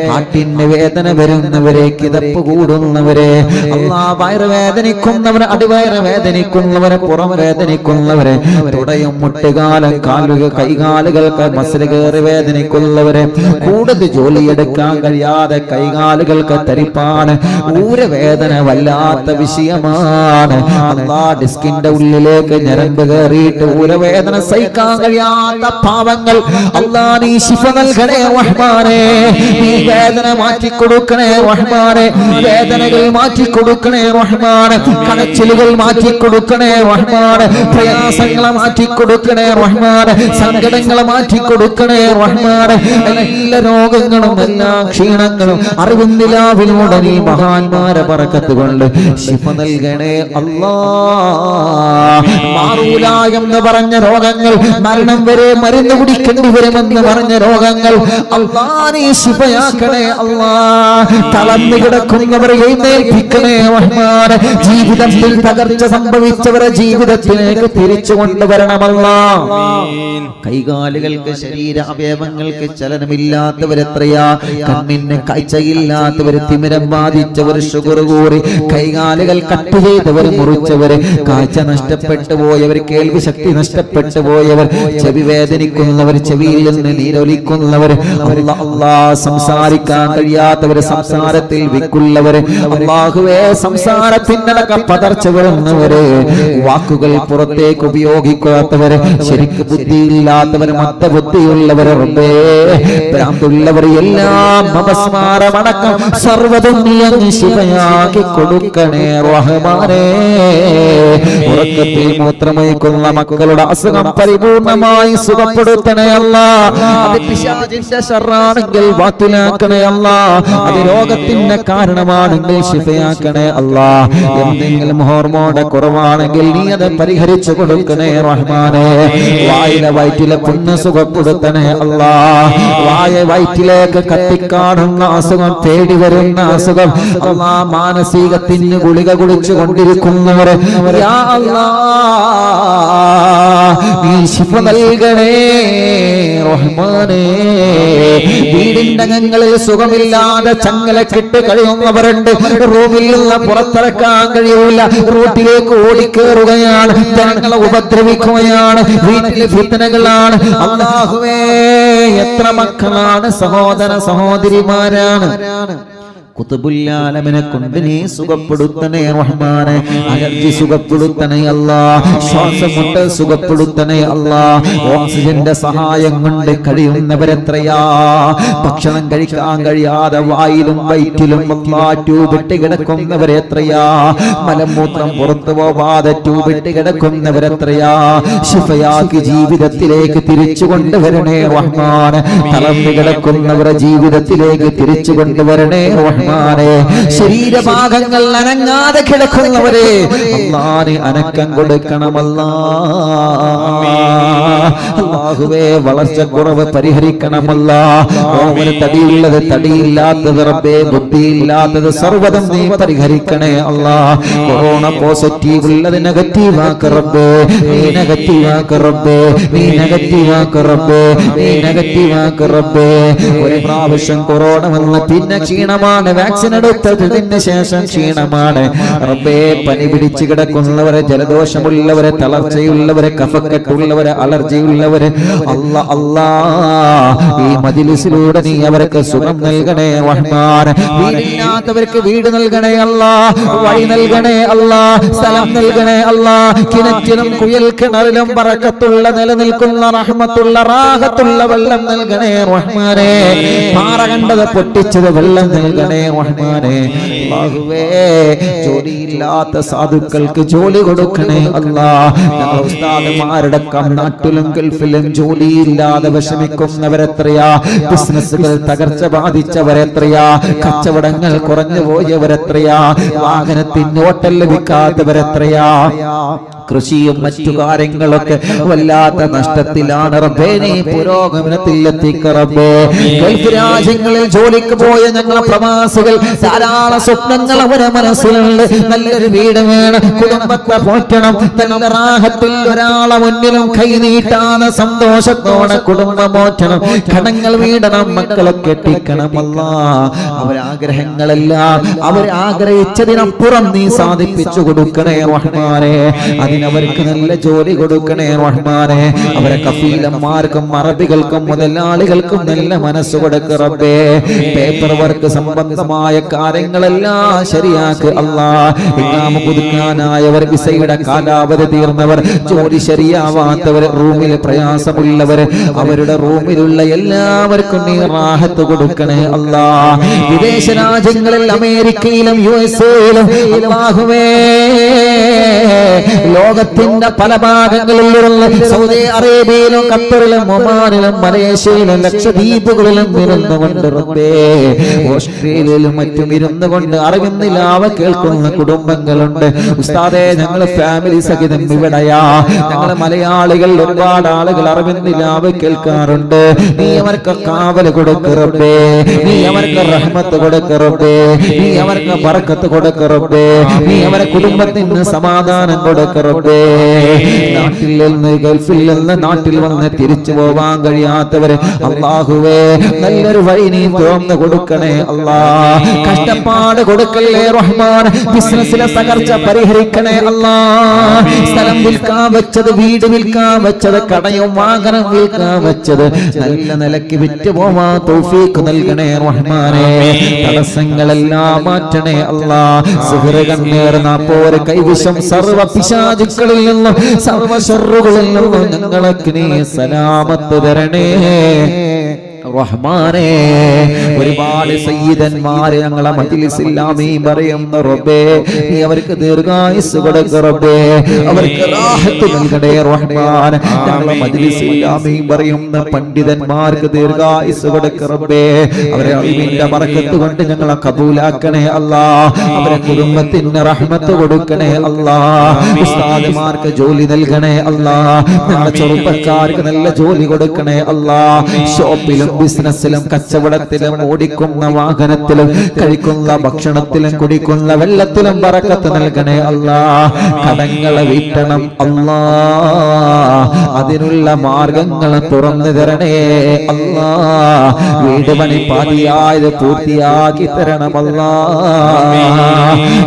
ഹാർട്ടിന് വേദന വരുന്നവരെ, കിതപ്പ് കൂടുന്നവരെ, അല്ലാ വയറ് വേദനിക്കുന്നവരെ, അടിവയറ് വേദനിക്കുന്നവരെ, പുറം വേദനിക്കുന്നവരെ, തുടയും മുട്ടുകാലം, കാലുകൾ, കൈകാലുകൾക്ക് മസിൽ കയറി വേദനിക്കുന്നവരെ, കൂടുതൽ ജോലിയെടുക്കാൻ കഴിയാതെ കൈകാലുകൾക്ക് തരിപ്പാണ്, ഊരവേദന വല്ലാത്ത വിഷയമാണ്. അല്ലാ ഡിസ്കിന്റെ ഉള്ളിലേക്ക് ഞരമ്പ് കയറിയിട്ട് ഊരവേദന സഹിക്കാൻ കഴിയാത്ത പാവങ്ങൾ, അല്ലാ നീ ശിഫ നൽകണേ റഹ്മാനേ, നീ വേദന മാറ്റിക്കൊടുക്കണേ റഹ്മാനേ, വേദനകൾ മാറ്റിക്കൊടുക്കണേ റഹ്മാനേ, കടച്ചിലുകൾ മാറ്റിക്കൊടുക്കണേ റഹ്മാനേ, പ്രയാസങ്ങളെ മാറ്റിക്കൊടുക്കണേ റഹ്മാനേ, സങ്കടങ്ങളെ മാറ്റിക്കൊടുക്കണേ റഹ്മാനേ, എല്ലാ രോഗങ്ങളും എല്ലാ ക്ഷീണങ്ങളും അറിവുന്നിലാവിലൂടെ നീ മഹാന്മാരെ ബറക്കത്ത് കൊണ്ട് ശിഫ നൽകണേ അല്ലാ. മാറൂല എന്ന് പറഞ്ഞ രോഗങ്ങൾ, മരണം വരെ മരുന്ന് കുടിക്കേണ്ടി വരുമെന്ന് പറഞ്ഞ രോഗങ്ങൾ, അല്ലാ നീ ശിഫയാക്കണേ അല്ലാ. തളർന്നു കിടക്കുന്നവരെ എഴുന്നേൽപ്പിക്കണേ റഹ്മാൻ. ജീവിതത്തിൽ തകർച്ച സംഭവിച്ചവരെ ജീവിതത്തിലേക്ക് തിരിച്ചു കൊണ്ടുവരണമല്ലാ. കൈകാലുകൾക്ക്, ശരീരാവയവങ്ങൾക്ക് ചലനമില്ലാത്തവരെത്രയാ, കണ്ണിന് കാഴ്ചയില്ലാത്തവർ, തിമിരം ബാധിച്ചവർ, ഷുഗർ കൂറി കൈകാലുകൾ കട്ട് ചെയ്തവർ, മുറിച്ചവർ, കാഴ്ച നഷ്ടപ്പെട്ടു പോയവർ, കേൾവി ശക്തി നഷ്ടപ്പെട്ടു പോയവർ, ചെവി വേദനിക്കുന്നവർ, ചെവിയിൽ നിന്ന് നീരൊലിക്കുന്നവർ, അല്ലാ സംസാരിക്കാൻ കഴിയാത്തവർ, സംസാരത്തിൽ വിക്കുള്ളവർ, അല്ലാഹുവേ സംസാരത്തിനടക്കം പതർച്ച വരുന്നവര്, വാക്കുകൾ പുറത്തേക്ക് ഉപയോഗിക്കാത്തവര്, ശരിക്ക് ബുദ്ധിയില്ലാത്തവർ, മന്ദബുദ്ധിയുള്ളവർ, റബ്ബേ ഭ്രാന്തുള്ളവർ, എല്ലാം അപസ്മാരമടക്കം സർവ്വതും നീ അങ്ങ് ശിഫയാക്കി കൊടുക്കണേ റഹ്മാനേ. ഉറക്കത്തിൽ മൂത്രമൊഴിക്കുന്ന മക്കളുടെ അസുഖം പരിപൂർണമായി സുഖപ്പെടുത്തണേ അല്ലാ. അത് പിശാചിന്റെ ശർറാണെങ്കിൽ ബാത്തിലാക്കണേ അല്ലാ. അത് രോഗത്തിന്റെ കാരണമാണെങ്കിൽ ശിഫയാക്കണേ അല്ലാ. എന്തെങ്കിലും ഹോർമോണിന്റെ കുറവാണെങ്കിൽ നീ അത് പരിഹരിച്ചു കൊടുക്കണേ റഹ്മാനേ. വായിലെ വയറ്റിലെ പുണ്ണ് സുഖപ്പെടുത്തണേ അല്ലാ. വായ വയറ്റിലേക്ക് കത്തിക്കാണുന്ന അസുഖം, തേടി വരുന്ന അസുഖം, അല്ലാ മാനസികത്തിന് ഗുളിക കുടിച്ചു കൊണ്ടിരിക്കുന്നവർ, യാ അല്ലാ നീ ശിഫ നൽകണേ റഹ്മാനേ. വീടിന്റെ അകങ്ങളിൽ സുഖമില്ലാതെ ചങ്ങലക്കിട്ട് കഴിയുന്നവരുണ്ട്, റൂമിൽ നിന്ന് പുറത്തിറക്കാൻ കഴിയൂല, റൂട്ടിലേക്ക് ഓടിക്കേറുകയാണ്, ജനങ്ങളെ ഉപദ്രവിക്കുകയാണ്, വീട്ടിലെ ഫിത്നകളാണ്. അല്ലാഹുവേ എത്ര മക്കളാണ്, സഹോദര സഹോദരിമാരാണ്. കുതുബുല്ലാലമിനെ കൊണ്ട് നീ സുഖപ്പെടുത്തണേ റഹ്മാനെ. അലർജി സുഖപ്പെടുത്തണേ അല്ലാ. ശ്വാസമുട്ട് സുഖപ്പെടുത്തണേ അല്ലാ. ഓക്സിജന്റെ സഹായം കൊണ്ട് കഴിയുന്നവരെത്രയാ. ഭക്ഷണം കഴിക്കാൻ കഴിയാതെ വായിലും വയറ്റിലും ട്യൂബിട്ട് കിടക്കുന്നവരെത്രയാ. മലമൂത്രം പുറത്തു പോവാതെ ട്യൂബിട്ട് കിടക്കുന്നവരെത്രയാ. ശിഫയാക്കി ജീവിതത്തിലേക്ക് തിരിച്ചു കൊണ്ടുവരണേ റഹ്മാനെ. തളർന്നു കിടക്കുന്നവരെ ജീവിതത്തിലേക്ക് തിരിച്ചു കൊണ്ടുവരണേ റഹ്മാനെ. ശരീരഭാഗങ്ങൾ അനങ്ങാതെ കിടക്കുന്നവരെ അല്ലാഹുവേ അനക്കം കൊടുക്കണമല്ലാ. അല്ലാഹുവേ വളർച്ചക്കുറവ് പരിഹരിക്കണമല്ലാ. ഓമന തടിയുള്ളത് തടിയില്ലാത്തത് റബ്ബേ, ബുദ്ധിയില്ലാത്തത് സർവ്വതും നീ പരിഹരിക്കണേ അല്ലാ. കൊറോണ പോസിറ്റീവ് ഉള്ളത് നെഗറ്റീവാക്ക് റബ്ബേ, നീ നെഗറ്റീവാക്ക് റബ്ബേ, നീ നെഗറ്റീവാക്ക് റബ്ബേ, നീ നെഗറ്റീവാക്ക് റബ്ബേ. ഒരു പ്രാവശ്യം കൊറോണ വന്ന് പിന്നെ ക്ഷീണമാണ്, വാക്സിൻ എടുത്തതിന് ശേഷം ക്ഷീണമാണ് റബ്ബേ. പനി പിടിച്ചു കിടക്കുന്നവരെ, ജലദോഷമുള്ളവരെ, തളർച്ചയുള്ളവരെ, കഫക്കെട്ടുള്ളവരെ, അലർജി അലർജിയുള്ളവര് ഈ മജ്‌ലിസിലൂടെ നീ അവർക്ക് സുഖം നൽകണേ റഹ്മാൻ. വീടില്ലാത്തവർക്ക് വീട് നൽകണേ അല്ലാ, വഴി നൽകണേ അല്ലാ, സ്ഥലം നൽകണേ അല്ലാ. കിണറ്റിലും കുയൽ കിണറിലും ബറക്കത്തുള്ള നിലനിൽക്കുന്ന റഹ്മത്തുള്ള റാഹത്തുള്ള വെള്ളം നൽകണേ റഹ്മാനേ. പാറ കണ്ടത് പൊട്ടിച്ചത് വെള്ളം നൽകണേ റഹ്മാനേ. അല്ലാഹുവേ ജോലിയില്ലാത്ത സാധുക്കൾക്ക് ജോലി കൊടുക്കണേ അല്ലാ. ഞങ്ങൾ ഉസ്താദുമാരുടെ നാട്ടിലും ഗൾഫിലും ജോലിയില്ലാതെ വിഷമിക്കുന്നവരെത്രയാ, ബിസിനസ്സുകൾ തകർച്ച ബാധിച്ചവരെത്രയാ, കച്ചവടങ്ങൾ കുറഞ്ഞു പോയവരെത്രയാ, വാഹനത്തിന് ഓട്ടം ലഭിക്കാത്തവരെത്രയാ, കൃഷിയും മറ്റു കാര്യങ്ങളൊക്കെ വല്ലാത്ത നഷ്ടത്തിലാണ് റബ്ബേ. നീ പുരോഗമനത്തിൽ എത്തിക്ക റബ്ബേ. ഗൾഫ് രാജ്യങ്ങളിൽ ജോലിക്ക് പോയ ഞങ്ങളെ പ്രവാസികൾ ധാരാളം സ്വപ്നങ്ങൾ അവരെ മനസ്സിലുണ്ട്. നല്ലൊരു വീട് വേണം, കുടുംബത്തെ പോറ്റണം, നല്ല റാഹത്തിൽ ഒരാളെ മുന്നിലും കൈ നീട്ടാതെ സന്തോഷത്തോടെ കുടുംബം പോറ്റണം, കടങ്ങൾ വീടണം, മക്കളെ കെട്ടിക്കണം. അല്ലാ അവരാഗ്രഹങ്ങളെല്ലാം അവർ ആഗ്രഹിച്ചതിനപ്പുറം നീ സാധിപ്പിച്ചു കൊടുക്കണേ റഹ്മാനേ. അവർക്ക് നല്ല ജോലി കൊടുക്കണേ റഹ്മാനേ. അവരെ കഫീലന്മാർക്കും അറബികൾക്കും മുതലാളികൾക്കും നല്ല മനസ്സ് കൊടുക്ക റബ്ബേ. പേപ്പർ വർക്ക് സംബന്ധമായ കാര്യങ്ങളെല്ലാം ശരിയാക്ക് അല്ലാ. ഇഖാമ പുതുക്കാനായവർ, വിസയുടെ കാലാവധി തീർന്നവർ, ജോലി ശരിയാവാത്തവർ, റൂമിൽ പ്രയാസമുള്ളവർ, അവരുടെ റൂമിലുള്ള എല്ലാവർക്കും നീ റാഹത്ത് കൊടുക്കണേ അല്ലാ. വിദേശ രാജ്യങ്ങളിൽ അമേരിക്കയിലും USA-യിലും അല്ലാഹുവേ ലോകത്തിന്റെ പല ഭാഗങ്ങളിലുള്ള സൗദി അറേബ്യയിലും ഖത്തറിലും ഒമാനിലും മലേഷ്യയിലും ലക്ഷദ്വീപുകളിലും ഇരുന്നുകൊണ്ട് റബ്ബേ, ഓസ്ട്രേലിയയിലും മറ്റും ഇരുന്നുകൊണ്ട് അറിവിന്നിലാവ കേൾക്കുന്ന കുടുംബങ്ങളുണ്ട്. ഉസ്താദേ ഞങ്ങൾ ഫാമിലി സഹിതം ഇവിടെയാ. ഞങ്ങൾ മലയാളികൾ ഒരുപാട് ആളുകൾ അറിവിന്നിലാവ കേൾക്കാറുണ്ട്. നീ അവർക്ക് കാവല് കൊടുക്ക റബ്ബേ, നീ അവർക്ക് റഹ്മത്ത് കൊടുക്ക റബ്ബേ, നീ അവർക്ക് ബർക്കത്ത് കൊടുക്ക റബ്ബേ, നീ അവരെ കുടുംബത്തിന് സമാധാനം കൊടുക്ക റബ്ബേ. നാട്ടിൽ നിന്ന് ഗൾഫിൽ നിന്ന് നാട്ടിൽ വന്ന് തിരിച്ചു പോവാൻ കഴിയാത്തവരെ അല്ലാഹുവേ നല്ലൊരു വഴി നീ തുറന്നു കൊടുക്കണേ അല്ലാ. കഷ്ടപ്പാട് കൊടുക്കല്ലേ റഹ്മാൻ. ബിസിനസ്സിലെ തകർച്ച പരിഹരിക്കണേ അല്ലാ. സ്ഥലം വിൽക്കാൻ വെച്ചത്, വീട് വിൽക്കാൻ വെച്ചത്, കടയും വാഹനം വിൽക്കാൻ വെച്ചത് നല്ല നിലയ്ക്ക് വിറ്റ് പോവാൻ തൗഫീഖ് നൽകണേ റഹ്മാനേ. തടസ്സങ്ങളെല്ലാം മാറ്റണേ അല്ലാ. സിഹ്റ്, കണ്ണീർ, നാപ്പോര്, കൈവിഷം, സർവ പിശാചുക്കളിൽ നിന്നും സർവ ശർറുകളിൽ നിന്നും ഞങ്ങൾക്ക് നീ സലാമത്ത് തരണേ റഹ്മാനേ. ഒരുപാട് സയ്യിദന്മാരെ ഞങ്ങളെ മജ്‌ലിസിൽ ആമീൻ പറയുന്ന റബ്ബേ, നീ അവർക്ക് ദീർഘായുസ്സ് കൊടുക്ക റബ്ബേ, അവർക്ക് റാഹത്ത് നൽകണേ റഹ്മാൻ. ഞങ്ങളെ മജ്‌ലിസിൽ ആമീൻ പറയുന്ന പണ്ഡിതന്മാർക്ക് ദീർഘായുസ്സ് കൊടുക്ക റബ്ബേ, അവരെ ഇൽമിന്റെ ബറക്കത്ത് കൊണ്ട് ഞങ്ങളെ ഖബൂലാക്കണേ അല്ലാ. അവരെ കുടുംബത്തിന് റഹ്മത്ത് കൊടുക്കണേ അല്ലാ. ഉസ്താദുമാർക്ക് ജോലി നൽകണേ അല്ലാ. ഞങ്ങളെ ചെറുപ്പക്കാർക്ക് നല്ല ജോലി കൊടുക്കണേ അല്ലാ. ഷോപ്പിലും ബിസിനസ്സിലും കച്ചവടത്തിലും ഓടിക്കുന്ന വാഹനത്തിലും കഴിക്കുന്ന ഭക്ഷണത്തിലും കുടിക്കുന്ന വെള്ളത്തിലും ബറക്കത്ത് നൽകണേ അല്ലാ. കടങ്ങളെ വീട്ടണം അല്ലാ. അതിനുള്ള മാർഗങ്ങൾ തുറന്നു തരണേ അല്ലാ. വീട് പണി പാതിയായത് പൂർത്തിയാക്കി തരണം അല്ലാ.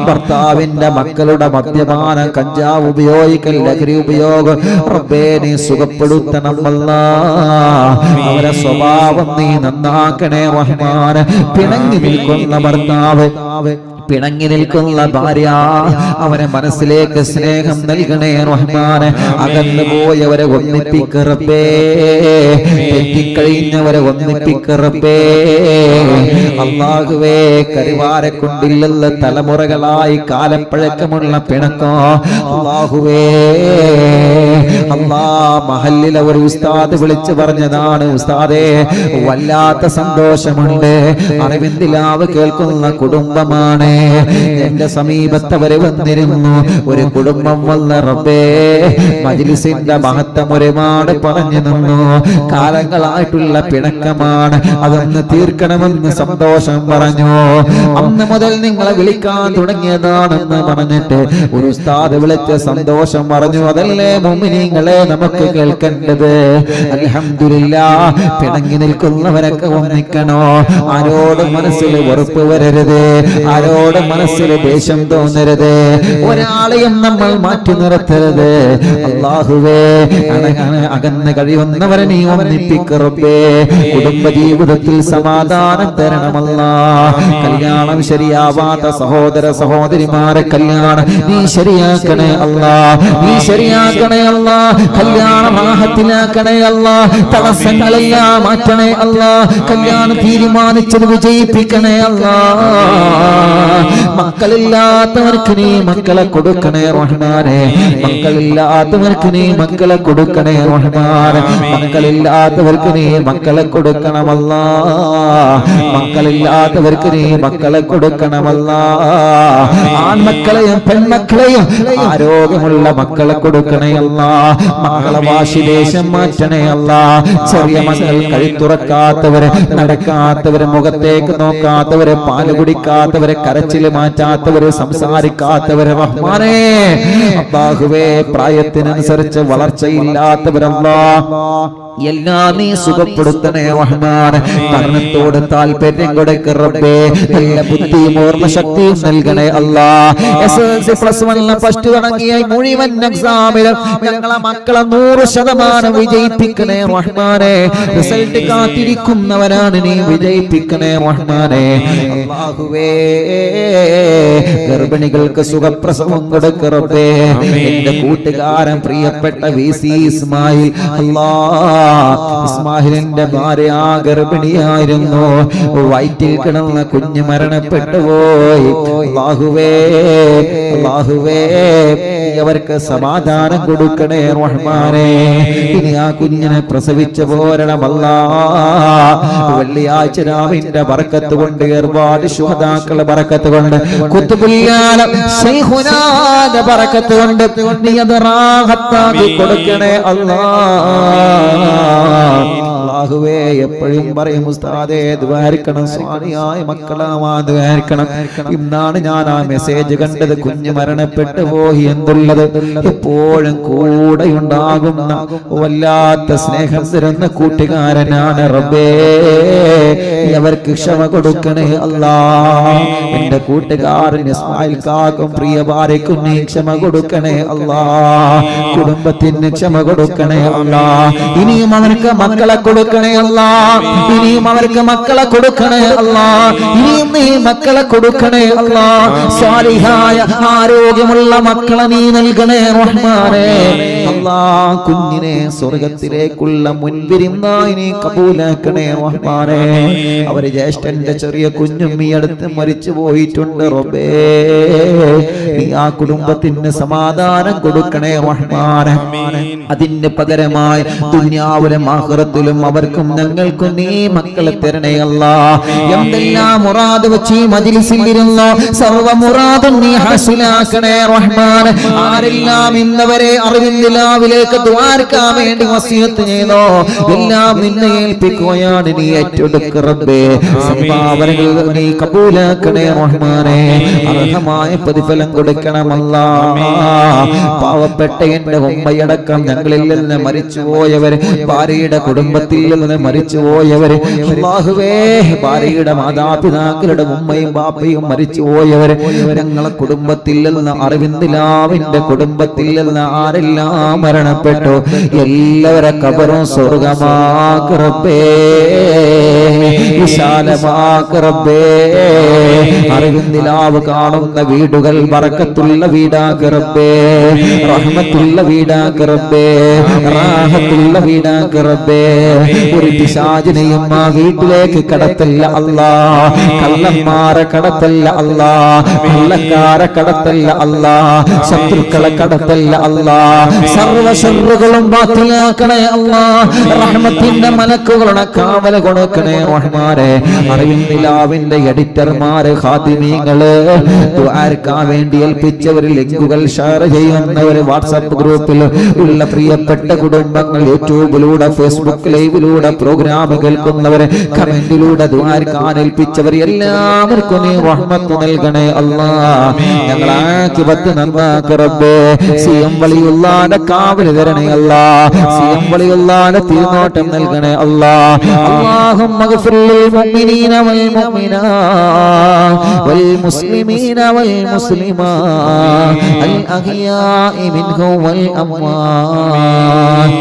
ഭർത്താവിന്റെ മക്കളുടെ മദ്യപാനം, കഞ്ചാവ് ഉപയോഗിക്കൽ, ലഹരി ഉപയോഗം റബ്ബേ നീ സുഖപ്പെടുത്തണം അല്ലാ. അവരെ സ്വഭാവം നീ നന്നാക്കണേ റഹ്മാൻ. പിണങ്ങി നിൽക്കുന്ന ഭർത്താവ്, പിണങ്ങി നിൽക്കുന്ന ഭാര്യ, അവരെ മനസ്സിലേക്ക് സ്നേഹം നൽകണേ റഹ്മാൻ. അകന്നു പോയവരെ ഒന്നിപ്പിക്ക റബ്ബേ, തെറ്റിക്കഴിഞ്ഞവരെ ഒന്നിപ്പിക്ക റബ്ബേ. അല്ലാഹുവേ കരിവാരെ കൊണ്ടില്ലല്ല തലമുറകളായി കാലപ്പഴക്കമുള്ള പിണക്കോ അല്ലാഹുവേ. അല്ലാ മഹല്ലിലെ ഒരു ഉസ്താദ് വിളിച്ചു പറഞ്ഞതാണ്, ഉസ്താദേ വല്ലാത്ത സന്തോഷമുണ്ട്, അറിവിന്ദിലാവ് കേൾക്കുന്ന കുടുംബമാണ്. എന്റെ സമീപത്തവരെ വന്നിരുന്നു, ഒരു കുടുംബം വന്ന റബ്ബേ മജ്‌ലിസിന്റെ മഹത്വം ഒരുപാട് പറഞ്ഞു നിന്നു. കാലങ്ങളായിട്ടുള്ള പിണക്കമാണ്, അതൊന്ന് തീർക്കണമെന്ന് സന്തോഷം സന്തോഷം പറഞ്ഞു. അന്ന് മുതൽ നിങ്ങളെ വിളിക്കാൻ തുടങ്ങിയതാണെന്ന് പറഞ്ഞിട്ട് ഒരു ഉസ്താദ് വിളിച്ച സന്തോഷം പറഞ്ഞു. അതല്ലേ മുഅ്മിനീങ്ങളെ നമുക്ക് കേൾക്കേണ്ടത്. അൽഹംദുലില്ലാഹ്. പിണങ്ങി നിൽക്കുന്നവരൊക്കെ ഒന്നിക്കണോ. ആരോടും മനസ്സിൽ വെറുപ്പ് വരരുത്, ആരോടും മനസ്സിൽ ദേഷ്യം തോന്നരുത്, ഒരാളെയും നമ്മൾ മാറ്റി നിർത്തരുത്. അല്ലാഹുവേ, അകന്ന് കഴിയുന്നവരെ നീ ഒന്നിപ്പിക്കറബേ. കുടുംബജീവിതത്തിൽ സമാധാനം തരണമല്ലാ. കല്യാണം ശരിയാവാത്ത സഹോദര സഹോദരിമാരെ കല്യാണം നീ ശരിയാക്കണേ അല്ലാ, നീ ശരിയാക്കണേ അല്ലാ. കല്യാണം റാഹത്തിലാക്കണേ അല്ലാ. തടസ്സങ്ങളെല്ലാം മാറ്റണേ അല്ലാ. കല്യാണം തീരുമാനിച്ചത് വിജയിപ്പിക്കണേ അല്ലാ. മക്കളില്ലാത്തവർക്ക് നീ മക്കളെ കൊടുക്കണേ റഹ്മാനെ. മക്കളില്ലാത്തവർക്ക് നീ മക്കളെ കൊടുക്കണേ റഹ്മാനെ. മക്കളില്ലാത്തവർക്ക് നീ മക്കളെ കൊടുക്കണമല്ലാ. മക്കളില്ലാത്തവർക്ക് നീ മക്കളെ കൊടുക്കണമല്ലാ. ആൺമക്കളെയും പെൺമക്കളെയും ആരോഗ്യമുള്ള മക്കളെ കൊടുക്കണേ അല്ലാ. മക്കളെ വാശിദേശം മാറ്റണേ അല്ലാ. ചെറിയ മക്കൾ കഴുത്തുറക്കാത്തവരെ, നടക്കാത്തവരെ, മുഖത്തേക്ക് നോക്കാത്തവരെ, പാല് കുടിക്കാത്തവരെ, കരച്ചിൽ മാറ്റാത്തവരെ, സംസാരിക്കാത്തവരെ റഹ്മാനേ. അല്ലാഹുവേ, പ്രായത്തിനനുസരിച്ച് വളർച്ചയില്ലാത്തവരല്ലാ എല്ലാം നീ സുഖപ്പെടുത്തണേ റഹ്മാൻ. പഠനത്തോട് താല്പര്യം കൊടുക്ക റബ്ബേ. നല്ല ബുദ്ധിയും ഓർമ്മശക്തിയും നൽകണേ അല്ലാ. SSLC +1 ഫസ്റ്റ് തുടങ്ങിയ മുഴുവൻ എക്സാമിലും ഞങ്ങളെ മക്കളെ 100% വിജയിപ്പിക്കണേ റഹ്മാനെ. റിസൾട്ട് കാത്തിരിക്കുന്നവരാണ് നീ വിജയിപ്പിക്കണേ റഹ്മാനെ. അല്ലാഹുവേ, ഗർഭിണികൾക്ക് സുഖപ്രസവം കൊടുക്ക റബ്ബേ. എന്റെ കൂട്ടുകാരൻ പ്രിയപ്പെട്ട VC ഇസ്മായിൽ, അല്ലാ ഇസ്മാഹിലിന്റെ ഭാര്യ ഗർഭിണിയായിരുന്നു. വയറ്റിൽ കിടന്ന കുഞ്ഞ് മരണപ്പെട്ടു പോയി. അല്ലാഹുവേ, അല്ലാഹുവേ, അവർക്ക് സമാധാനം കൊടുക്കണേ റഹ്മാനേ. ഇനി ആ കുഞ്ഞിനെ പ്രസവിച്ചു പോരണമല്ലാ. വെള്ളിയാഴ്ച രാവിന്റെ ബർക്കത്ത് കൊണ്ട്, ഒരുപാട് ശുഹദാക്കളുടെ ബർക്കത്ത് കൊണ്ട്, ഖുത്ബുൽ ശൈഖുനാന്റെ ബർക്കത്ത് കൊണ്ട് നീ അത് റാഹത്താക്കി കൊടുക്കണേ അല്ലാ. അല്ലാഹുവേ, എപ്പോഴും പറയും ഉസ്താദേ ദ്വാരിക്കണം, സ്വാലിയായ മക്കളാവാൻ ദ്വാരിക്കണം. ഇന്നാണ് ഞാൻ ആ മെസ്സേജ് കണ്ടത്. കുഞ്ഞ് മരണപ്പെട്ടു പോയി എന്നുള്ളത് എപ്പോഴും കൂടെ ഉണ്ടാകുന്ന വല്ലാത്ത സ്നേഹം തരുന്ന കൂട്ടുകാരനാണ് റബ്ബേ. അവർക്ക് ക്ഷമ കൊടുക്കണേ അല്ലാ. എന്റെ കൂട്ടുകാരൻ ഇസ്മായിൽ കാക്കും പ്രിയ ഭാര്യക്കും നീ ക്ഷമ കൊടുക്കണേ അല്ലാ. കുടുംബത്തിന് ക്ഷമ കൊടുക്കണേ അല്ലാ. ഇനിയും അവർക്ക് മക്കളെ കൊടുക്കണേ അല്ലാ. ഇനിയും അവർക്ക് മക്കളെ കൊടുക്കണേ അല്ലാ. ഇനിയും നീ മക്കളെ കൊടുക്കണേ അല്ലാ. സ്വാലിഹായ ആരോഗ്യമുള്ള മക്കളെ നീ നൽകണേ റഹ്മാനേ. അല്ലാ, കുഞ്ഞിനെ സ്വർഗത്തിലേക്കുള്ള മുൻപിരുന്നായി നീ കബൂലാക്കണേ റഹ്മാനേ. അവര് ജ്യേഷ്ഠന്റെ ചെറിയ കുഞ്ഞും ഈ അടുത്ത് മരിച്ചു പോയിട്ടുണ്ട് റബ്ബേ. നീ ആ കുടുംബത്തിന് സമാധാനം കൊടുക്കണേ റഹ്മാനേ. അതിന് പകരമായി ദുനിയാവിലും ആഖിറത്തിലും അവർക്കും ഞങ്ങൾക്കും നീ മക്കളെ തരണേ അല്ലാ. എന്തെല്ലാം മുറാദ് വെച്ച് ഈ മജ്ലിസിൽ ഇരുന്നോ സർവ്വ മുറാദും നീ ഹാസിലാക്കണേ റഹ്മാൻ. ആരെല്ലാം ഇന്നവരെ അറിവിന്ദിലാവിലേക്ക് ദ്വാരക്കാൻ വേണ്ടി വസിയത്ത് ചെയ്തോ എല്ലാം നിന്നെ ഏൽപ്പിക്കുകയാണ്. നീ ഏറ്റെടുക്ക റബ്ബേ. സംഭാവനകൾ നീ കബൂലാക്കണേ റഹ്മാനേ. അർഹമായ പ്രതിഫലം കൊടുക്കണമല്ലാ. പാവപ്പെട്ട എന്റെ ഉമ്മയടക്കം ഞങ്ങളിൽ നിന്ന് മരിച്ചുപോയവര്, ഭാര്യയുടെ കുടുംബത്തിൽ നിന്ന് മരിച്ചുപോയവര്, അല്ലാഹുവേ, ഭാര്യയുടെ മാതാപിതാക്കളുടെ ഉമ്മയും ബാപ്പയും മരിച്ചുപോയവര്, ഞങ്ങളെ കുടുംബത്തിൽ നിന്ന് അറിവിന്ദിലാവിന്റെ കുടുംബത്തിൽ നിന്ന് ആരെല്ലാം മരണപ്പെട്ടു എല്ലാവരെ ഖബറും സ്വർഗമാക്ക് റബ്ബേ, വിശാലമാക്ക് റബ്ബേ. അറിവിന്ദിലാവ് കാണുന്ന വീടുകൾ ബറക്കത്തുള്ള വീടാക്ക് റബ്ബേ, റഹ്മത്തുള്ള വീടാക്ക് റബ്ബേ, റാഹത്തുള്ള വീടാക്ക് റബ്ബേ. ഒരു പിശാചിനെയും ആ വീട്ടിലേക്ക് കടത്തല്ല അല്ലാ. കള്ളന്മാരെ കടത്തല്ല അല്ലാ. കള്ളക്കാരെ കടത്തല്ല അല്ലാ. ശത്രുക്കളെ കടത്തല്ല അല്ലാ. സർവ്വ ശർറുകളും ബാത്തിലാക്കണേ അല്ലാ. റഹ്മത്തിന്റെ മലക്കുകളുടെ കാവൽ കൊടുക്കണേ റഹ്മാൻ. ഉമ്മമാരെ, അറിവിൻ നിലാവിന്റെ എഡിറ്റർമാര്, ഖാദിമീങ്ങള്, ദുആർക്കാൻ വേണ്ടി ഏൽപ്പിച്ചവരിൽ ലിങ്കുകൾ ഷെയർ ചെയ്യുന്നവര്, വാട്സാപ്പ് ഗ്രൂപ്പിൽ ഉള്ള പ്രിയപ്പെട്ട കുടുംബങ്ങൾ, യൂട്യൂബിലൂടെ ഫേസ്ബുക്ക് ലൈവിലൂടെ പ്രോഗ്രാം കേൾക്കുന്നവര്, കമന്റിലൂടെ ദുആർക്കാൻ ഏൽപ്പിച്ചവർ എല്ലാവർക്കും നീ റഹ്മത്ത് നൽകണേ അല്ലാഹ്. ഞങ്ങളെ ആഖിബത്ത് നന്നാക്ക് റബ്ബേ. സിയം വലിയുള്ളാന്റെ കാവല് തരണേ അല്ലാഹ്. സിയം വലിയുള്ളാന്റെ തിരുനോട്ടം നൽകണേ അല്ലാഹ്. اللهم اغفر للمؤمنين والمؤمنات والمسلمين والمسلمات الأحياء منهم والأموات.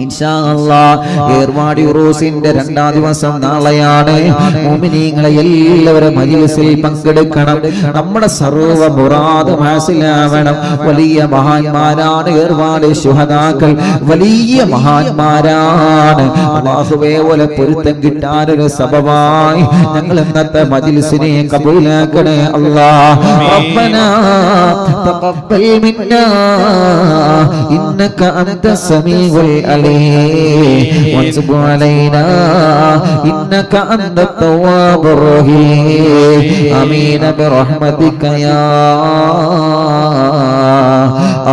ഇൻഷാ അല്ലാഹ് ഏർവാടി ഉറൂസിന്റെ 2ാം ദിവസം നാളെയാണ്. മുഅ്മിനീങ്ങളെ എല്ലാവരും മജ്‌ലിസിൽ പങ്കെടുക്കണം. നമ്മുടെ സർവ്വ മുറാദും ഹാസിലാവണം. വലിയ മഹാന്മാരാണ് ഏർവാടി ശുഹദാക്കൾ, വലിയ മഹാന്മാരാണ്. അല്ലാഹുവേ ഓലെ പൊരുത്തം കിട്ടാനൊരു സബബായി ഞങ്ങൾ ഇന്നത്തെ മജ്‌ലിസിനെ കബൂലാക്കണേ അല്ലാഹ്. റബ്ബനാ തഖബ്ബൽ മിന്നാ ഇന്നക അൻത സമീഉൽ അലീം وتب علينا إنك أنت التواب الرحيم آمين برحمتك يا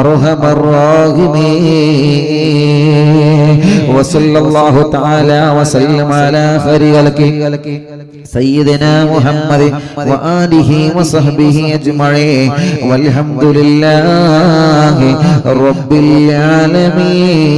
أرحم الراحمين وصلى الله تعالى وسلم على خير خلقه سيدنا محمد وآله وصحبه أجمعين والحمد لله رب العالمين.